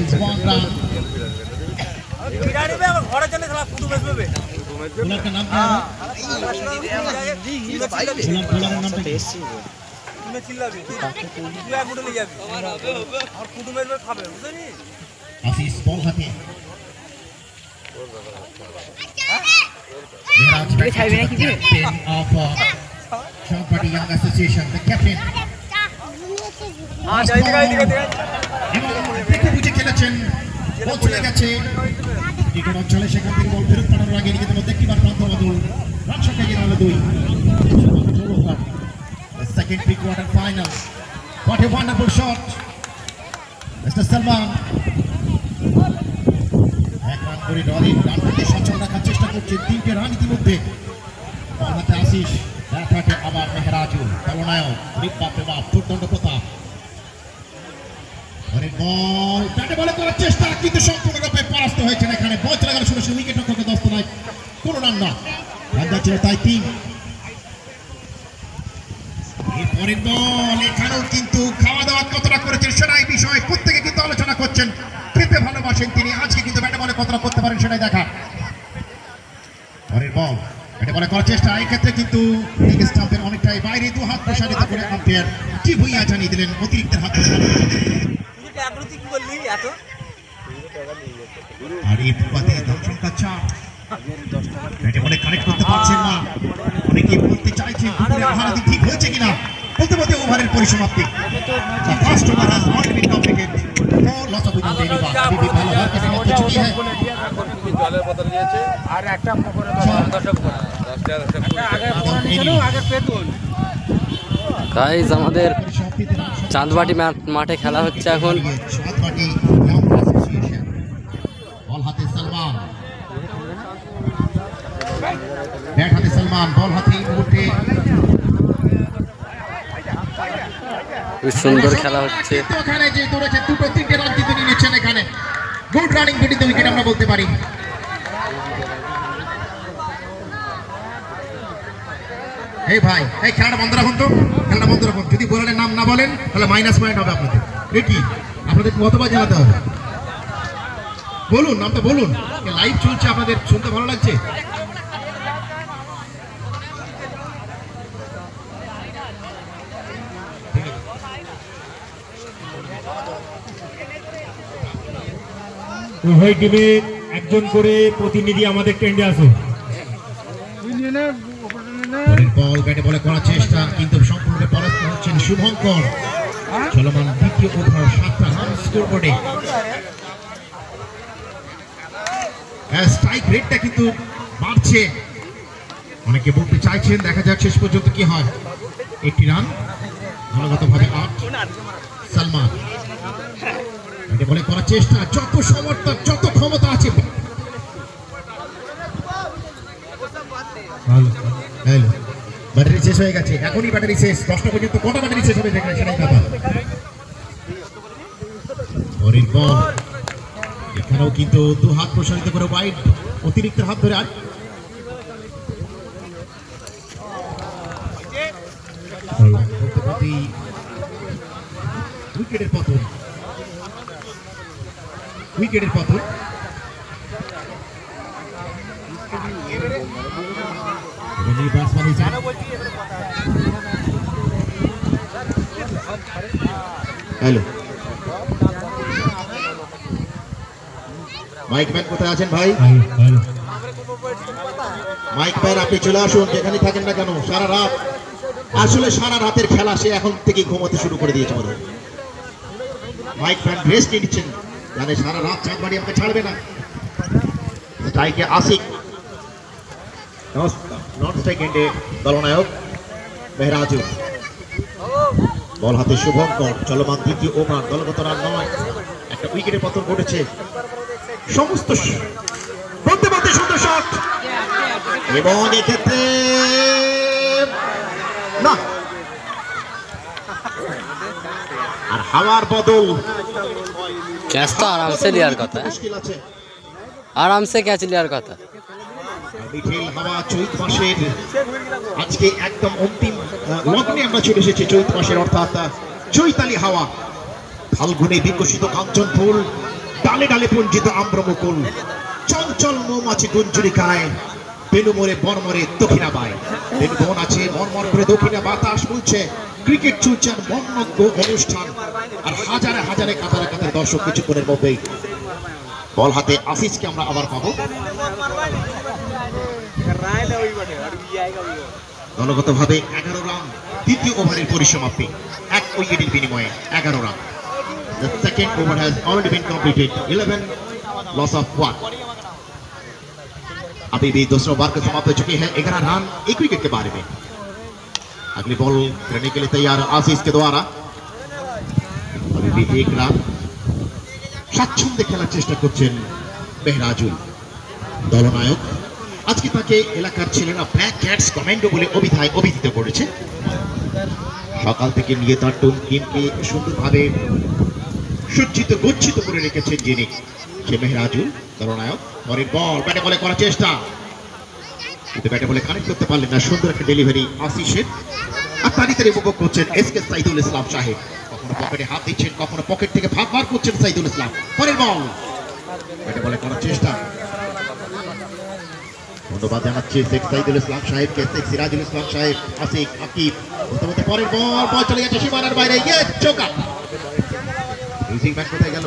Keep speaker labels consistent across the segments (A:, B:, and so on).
A: It's 1 run. Asis ball hati. Captain of Chowpatty Young Association, the captain. দেখে বুঝে খেলেছেন, বল চলে গেছে ক্রিকেট অঞ্চলে, সেখান থেকে বল ফেরত পাঠানোর আগে নিজেদের মধ্যে একটিবার প্রান্ত বদল, রান সংখ্যা গিয়ে হলো 2। The second pre-quarter final. What a wonderful shot, Mr. Salman. এক রান করে ডলি রানটাকে সচল রাখার চেষ্টা করছে, 3টে রান ইতিমধ্যে। বল হাতে আশিস, ব্যাট হাতে আবার মেহরাজুল, দলনায়ক বাপরে বাপ দুর্দণ্ড প্রতাপ। বল ব্যাটে বলে করার চেষ্টা, কিন্তু সম্পূর্ণরূপে পরাস্ত হয়েছেন। এখানে বল চলে গেল সরাসরি উইকেট রক্ষকের দস্তনায়, কোনো রান না, রান যাচ্ছিল তাই 3। এরপরের বল, এখানেও কিন্তু খাওয়া দাওয়া কতটা করেছেন সেটাই বিষয়, প্রত্যেকে কিন্তু আলোচনা করছেন। খেতে ভালোবাসেন তিনি, আজকে কিন্তু ব্যাটে বলে কতটা করতে পারেন সেটাই দেখা। পরের বল ব্যাটে বলে করার চেষ্টা, এই ক্ষেত্রে কিন্তু লেগ স্টাম্পের অনেকটাই বাইরে, 2 হাত প্রসারিত করে আম্পায়ার কি ভুইয়া জানিয়ে দিলেন অতিরিক্তের হাত। আর এই প্রবাদে রান সংখ্যা 4। ব্যাটে বলে কানেক্ট করতে পারছেন না, অনেকে বলতে চাইছেন আহারাদি ঠিক হয়েছে কিনা, বলতে বলতে ওভারের পরিসমাপ্তি। First over has already been completed, loss of wicket দেনি বা বিবি ভালো হার কাছে মত চুকি है। এখন কি দলের বদল নিয়েছে, আর একটা করে দর্শক আগে নিয়েছিল, আগে পেতুন
B: গাইস আমাদের চাঁদবাটি মাঠে খেলা হচ্ছে এখন।
A: চাঁদবাটি ইয়ং অ্যাসোসিয়েশন, বল হাতে সালমান, ব্যাট হাতে সালমান, বল হাতে এই মুহূর্তে
B: খুব সুন্দর খেলা হচ্ছে।
A: এখানে যে দৌড়েছে 2-3টে রান কিন্তু নিয়েছেন, এখানে good running beat the wicket আমরা বলতে পারি। এই ভাই, এই খেলাটা বন্ধ রাখুন তো, খেলাটা বন্ধ রাখুন। যদি বোলারের নাম না বলেন তাহলে মাইনাস পয়েন্ট হবে আপনাদের। কি আপনাদের কতবার জানাতে হবে, বলুন নামটা বলুন। লাইভ চলছে, আপনাদের শুনতে ভালো লাগছে?
C: উভয় টিমে একজন করে প্রতিনিধি আমাদের টেন্ডে আসে।
A: বল ব্যাটে বলে করার চেষ্টা, কিন্তু সম্পূর্ণ পরাস্ত হচ্ছেন শুভঙ্কর। চলমান দ্বিতীয় ওভার, 7টা রান স্কোরবোর্ডে। স্ট্রাইক রেটটা কিন্তু বাড়ছে, অনেকে বলতে চাইছেন, দেখা যাক শেষ পর্যন্ত কি হয়। 1টি রান, দলগতভাবে 8। সালমান ব্যাটে বলে করার চেষ্টা, যত সমর্থক যত ক্ষমতা আছে। ব্যাটারি শেষ হয়ে গেছে, এখনই ব্যাটারি শেষ, 10টা পর্যন্ত কটা ব্যাটারি শেষ হবে সেটাই ব্যাপার। পরের বল, এখানেও কিন্তু 2 হাত প্রসারিত করে ওয়াইড, অতিরিক্ত হাত ধরে। আর উইকেটের পতন, উইকেটের পতন। হ্যালো, মাইক ম্যান কোথায় আছেন ভাই? মাইক ম্যান আপনি চলে আসুন, যেখানে থাকেন না কেন। সারা রাত, আসলে সারা রাতের খেলা, সে এখন থেকে ঘুমাতে শুরু করে দিয়েছে বোধ হয়। মাইক ম্যান রেস্ট নিচ্ছেন, জানে সারা রাত চাঁদবাড়ি আমাকে ছাড়বে না। স্ট্রাইকে আশিক, নন স্ট্রাইক এন্ডে দলনায়ক মেহরাজুল, বল হাতে শুভঙ্কর। চলমান দ্বিতীয় ওভার, দলগত রান 9, একটা উইকেটের পতন ঘটেছে। সমস্ত বলতে বলতে সুন্দর শট, এবং এক্ষেত্রে না, আর হাওয়ার বদল।
B: ক্যাচ তো আরামসে লিয়ার কথা, আরামসে ক্যাচ লিয়ার কথা।
A: মিঠিল হাওয়া, চৈত মাসের আজকে একদম অন্তিম লগ্নে আমরা চলে এসেছি। চৈত মাসের অর্থাৎ চৈতালি হাওয়া, ফাল্গুনে বিকশিত কাঞ্চন ফুল ডালে ডালে পঞ্জিত আম্রমুকুল, চঞ্চল মৌমাছি গুঞ্জরিকায়, বেনুমরে বনমরে দক্ষিণাবায়। বন আছে মরমর করে দক্ষিণা বাতাস বলছে, ক্রিকেট চলছে মর্মজ্ঞ অনুষ্ঠান, আর হাজারে হাজারে কাতারে কাতারে দর্শক কিছুক্ষণের মধ্যেই। বল হাতে আফিসকে আমরা আবার পাবো। দলগতভাবে 11 রান, দ্বিতীয় ওভারের পরিসমাপ্তি, 1 উইকেটের বিনিময়ে 11 run. The second over has already been completed, 11 loss of 1। अभी भी दूसरा ओवर का समाप्त हो चुके हैं, 11 रन 1 विकेट के बारे में। अगली बॉल करने के लिए तैयार आशीष के द्वारा। अभी भी 1 रन। স্বাচ্ছন্দ্যে খেলার চেষ্টা করছেন মেহরাজুল, দলনায়ক। আজকে তাকে এলাকার ছেলেরা ব্ল্যাক ক্যাটস কমান্ডো বলে অভিহিত করেছে। সকাল থেকে নিয়ে তার টিমকে সুন্দরভাবে সজ্জিত গচ্ছিত করে রেখেছেন যিনি, সে মেহরাজুল, দলনায়ক। পরের বল ব্যাটে বলে করার চেষ্টা, কিন্তু ব্যাটে বলে কানেক্ট করতে পারলেন না। সুন্দর একটা ডেলিভারি আশিসের, আর তারই উপভোগ করছেন এসকে সাইদুল ইসলাম সাহেব। কখনো পকেটে হাত দিচ্ছেন, কখনো পকেট থেকে ভাগ বার করছেন সাইদুল ইসলাম। পরের বল ব্যাটে বলে করার চেষ্টা। ধন্যবাদ জানাচ্ছি শেখ সাইদুল ইসলাম সাহেবকে, শেখ সিরাজুল ইসলাম সাহেব, আসিক, আকিব। পরের বল চলে যাচ্ছে সীমানার বাইরে, চৌকা। রিসিভ ব্যাট কোথায় গেল?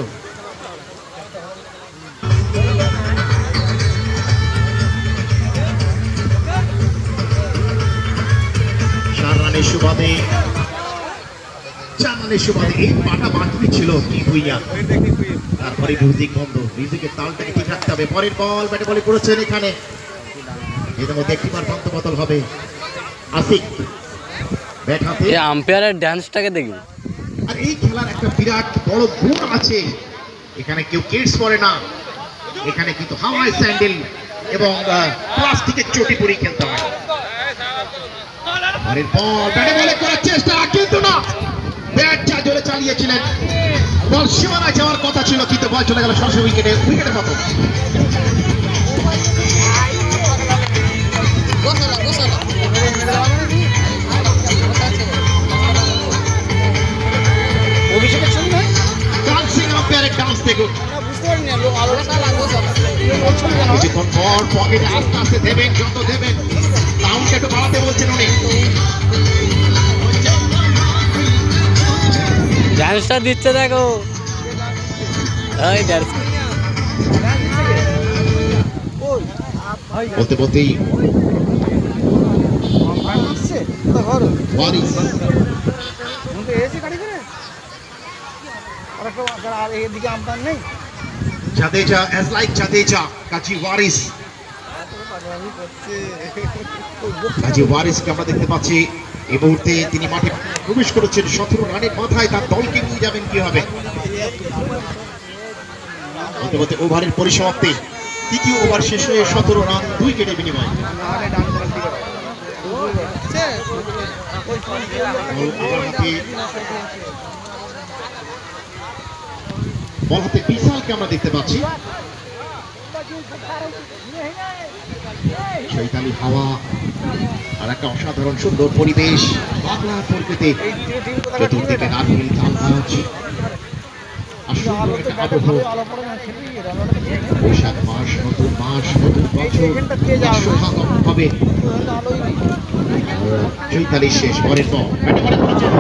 A: চার রানের সুবাদে এই পাটা বাঁধবি ছিল কি ভুইয়া। তারপরে মিউজিক বন্ধ, মিউজিকের তালটাকে ঠিক রাখতে হবে। পরের বল ব্যাটে বলে করেছেন এখানে, এর মধ্যে একটিবার পান্ত বদল হবে। আসিক ব্যাট হাতে,
B: আম্পায়ারের ড্যান্সটাকে দেখবি।
A: আর এই খেলার একটা বিরাট বড় গুণ আছে, এখানে কেউ কিডস পরে না, এখানে কিন্তু হাওয়াই স্যান্ডেল এবং প্লাস্টিকের চটি পরে খেলতে হয়। পরের বল ব্যাটে বলে করার চেষ্টা, কিন্তু না, ব্যাট যা জোরে চালিয়েছিলেন, বল সীমানায় যাওয়ার কথা ছিল, কিন্তু বল চলে গেল সরাসরি উইকেটের মতো। ডান্সিং আম্পায়ারের ডান্স দেখুন। কিছুক্ষণ পর পকেটে আস্তে আস্তে দেবেন, যত দেবেন সাউন্ডটা একটু বাড়াতে বলছেন উনি।
B: ডান্সটা দিচ্ছে দেখো,
A: বলতে বলতেই জাদেজা, as like জাদেজা, কাজী ওয়ারিস। কাজী ওয়ারিসকে আমরা দেখতে পাচ্ছি এই মুহূর্তে, তিনি মাঠে প্রবেশ করেছেন 17 রানের মাথায়। তার দলকে নিয়ে যাবেন কি হবে। বলতে বলতে ওভারের পরিসমাপ্তি, তৃতীয় ওভার শেষে 17 রান 2 উইকেটের বিনিময়ে। বল হাতে বিশালকে আমরা দেখতে পাচ্ছি। চৈতালি হাওয়া আর একটা অসাধারণ সুন্দর পরিবেশ, বাংলার প্রকৃতি, চতুর্দিকে নারকেল তাল গাছ, আর সুন্দর একটা আবহ। বৈশাখ মাস, নতুন মাস, নতুন বছর, সোহাগ হবে। চৈতালি শেষ, পরের বল ব্যাটে বলে করেছেন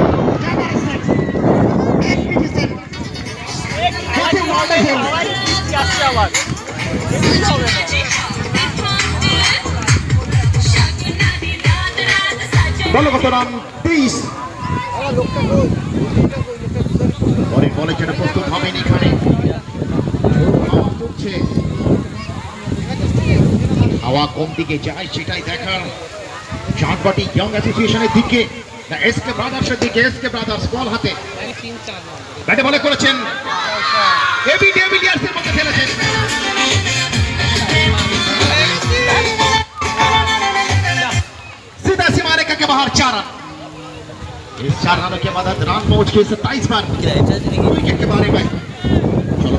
A: দলগত রান 23। পরের বলের জন্য প্রস্তুত হবেন এখানে। হাওয়া কোন দিকে যায় সেটাই দেখার, চাঁদবাটি ইয়ং অ্যাসোসিয়েশনের দিকে না এসকে ব্রাদার্সের দিকে। এসকে ব্রাদার্স বল হাতে, ব্যাটে বলে করেছেন, এবি ডেভিলিয়ার্সের মধ্যে ফেলেছেন। सीधा सीमा रेखा के बाहर 4 रन। इस 4 रनों के बाद रन पहुंच के 27 पर विकेट के बारे में चलो